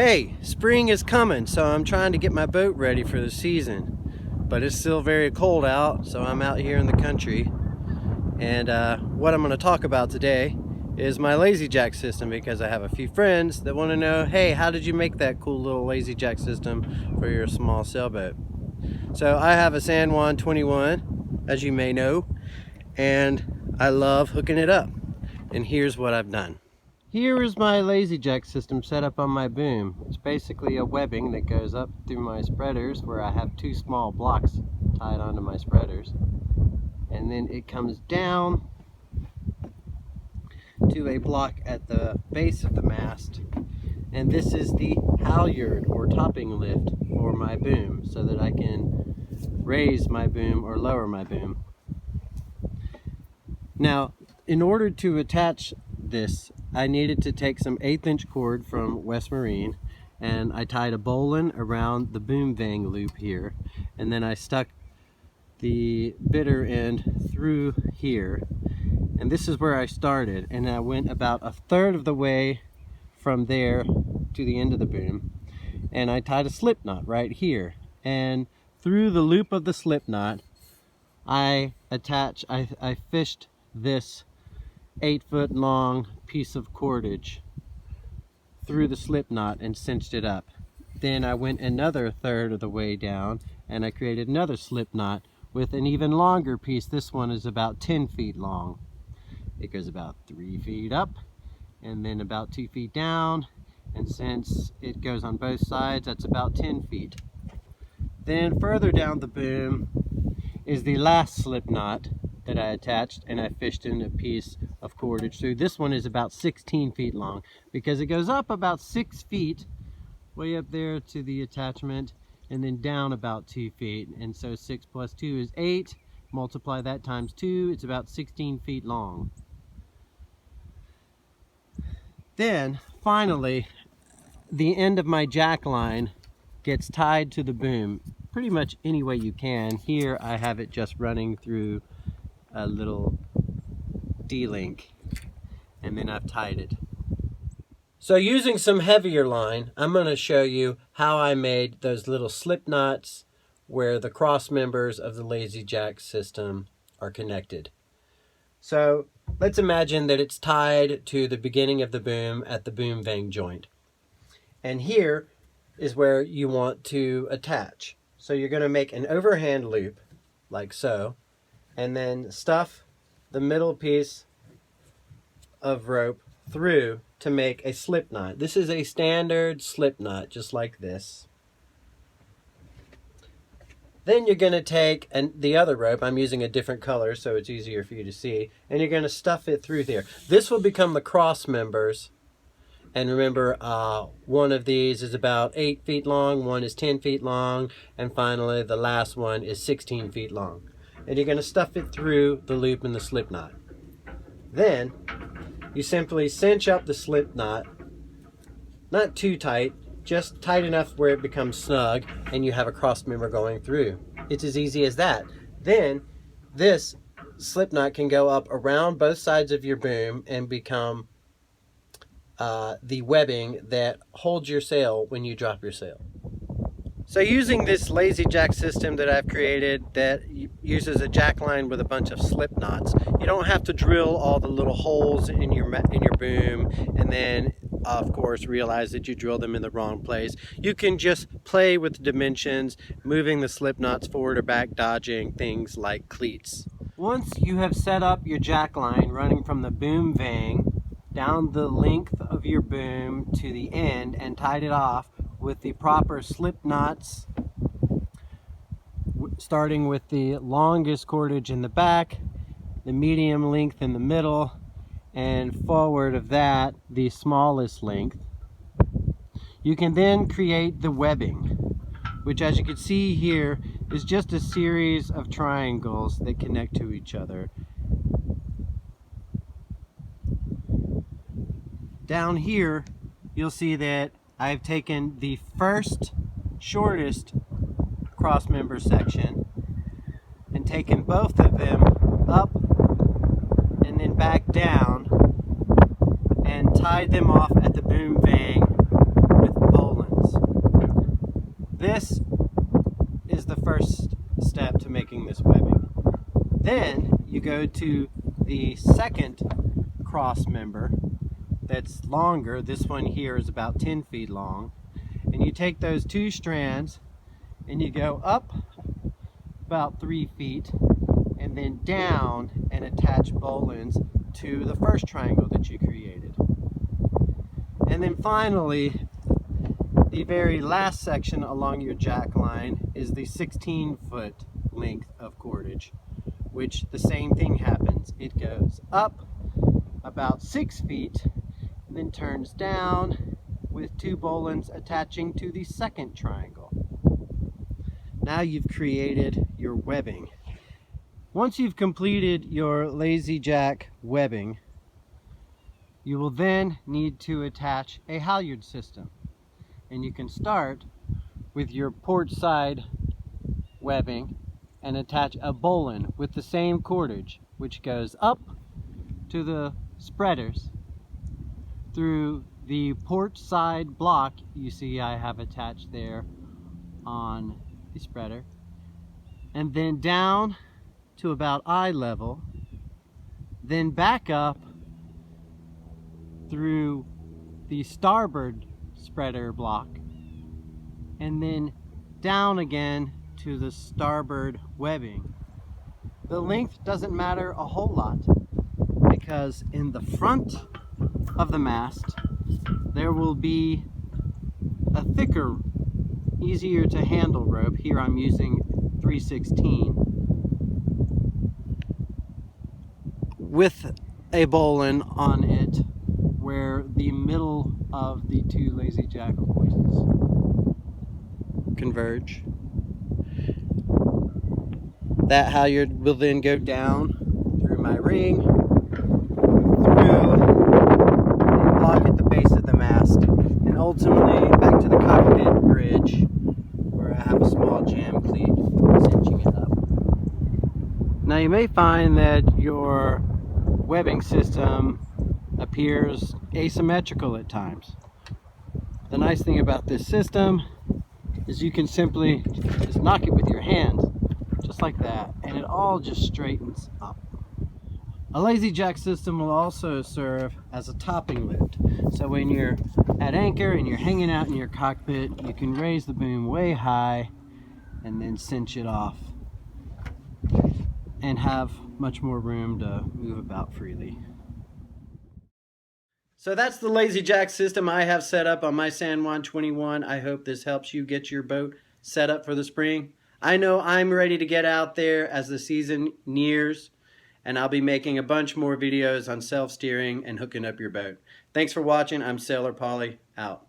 Hey, spring is coming, so I'm trying to get my boat ready for the season. But it's still very cold out, so I'm out here in the country. And what I'm going to talk about today is my lazy jack system, because I have a few friends that want to know, hey, how did you make that cool little lazy jack system for your small sailboat? So I have a SanJuan 21, as you may know, and I love hooking it up. And here's what I've done. Here is my lazy jack system set up on my boom. It's basically a webbing that goes up through my spreaders, where I have two small blocks tied onto my spreaders. And then it comes down to a block at the base of the mast. And this is the halyard or topping lift for my boom, so that I can raise my boom or lower my boom. Now, in order to attach this, I needed to take some 1/8" cord from West Marine, and I tied a bowline around the boom vang loop here, and then I stuck the bitter end through here, and this is where I started, and I went about 1/3 of the way from there to the end of the boom, and I tied a slip knot right here, and through the loop of the slip knot I fished this 8-foot long piece of cordage through the slip knot and cinched it up. Then I went another 1/3 of the way down and I created another slip knot with an even longer piece. This one is about 10 feet long. It goes about 3 feet up and then about 2 feet down, and since it goes on both sides, that's about 10 feet. Then further down the boom is the last slip knot that I attached, and I fished in a piece of cordage through. This one is about 16 feet long, because it goes up about 6 feet way up there to the attachment, and then down about 2 feet, and so 6 plus 2 is 8. Multiply that times 2, it's about 16 feet long. Then finally the end of my jack line gets tied to the boom pretty much any way you can. Here I have it just running through a little D-link, and then I've tied it. So using some heavier line, I'm going to show you how I made those little slip knots where the cross members of the lazy jack system are connected. So let's imagine that it's tied to the beginning of the boom at the boom vang joint, and here is where you want to attach. So you're going to make an overhand loop like so, and then stuff the middle piece of rope through to make a slip knot. This is a standard slip knot, just like this. Then you're going to take the other rope, I'm using a different color so it's easier for you to see, and you're going to stuff it through there. This will become the cross members. And remember, one of these is about 8 feet long, one is 10 feet long, and finally the last one is 16 feet long. And you're going to stuff it through the loop in the slip knot. Then you simply cinch up the slip knot, not too tight, just tight enough where it becomes snug, and you have a cross member going through. It's as easy as that. Then this slip knot can go up around both sides of your boom and become the webbing that holds your sail when you drop your sail. So using this lazy jack system that I've created that uses a jack line with a bunch of slip knots, you don't have to drill all the little holes in your boom and then of course realize that you drilled them in the wrong place. You can just play with the dimensions, moving the slip knots forward or back, dodging things like cleats. Once you have set up your jack line running from the boom vang down the length of your boom to the end and tied it off with the proper slip knots, starting with the longest cordage in the back, the medium length in the middle, and forward of that the smallest length, you can then create the webbing, which, as you can see here, is just a series of triangles that connect to each other. Down here you'll see that I've taken the first shortest cross member section and taken both of them up and then back down and tied them off at the boom vang with bowline. This is the first step to making this webbing. Then you go to the second cross member that's longer. This one here is about 10 feet long. And you take those two strands and you go up about 3 feet and then down and attach bowlines to the first triangle that you created. And then finally, the very last section along your jack line is the 16-foot length of cordage, which the same thing happens. It goes up about 6 feet and then turns down with two bowlines attaching to the second triangle. Now you've created your webbing. Once you've completed your lazy jack webbing, you will then need to attach a halyard system. And you can start with your port side webbing and attach a bowline with the same cordage, which goes up to the spreaders through the port side block you see I have attached there on the spreader, and then down to about eye level, then back up through the starboard spreader block, and then down again to the starboard webbing. The length doesn't matter a whole lot, because in the front of the mast there will be a thicker, easier to handle rope. Here I'm using 3/16 with a bowline on it where the middle of the two lazy jack hoists converge. That halyard will then go down through my ring, through the block at the base of the mast, and ultimately back to the cockpit bridge where I have a small jam cleat cinching it up. Now you may find that your webbing system appears asymmetrical at times. The nice thing about this system is you can simply just knock it with your hands, just like that, and it all just straightens up. A lazy jack system will also serve as a topping lift. So when you're at anchor and you're hanging out in your cockpit, you can raise the boom way high and then cinch it off and have much more room to move about freely. So that's the lazy jack system I have set up on my SanJuan 21. I hope this helps you get your boat set up for the spring. I know I'm ready to get out there as the season nears, and I'll be making a bunch more videos on self-steering and hooking up your boat. Thanks for watching. I'm Sailor Polly, out.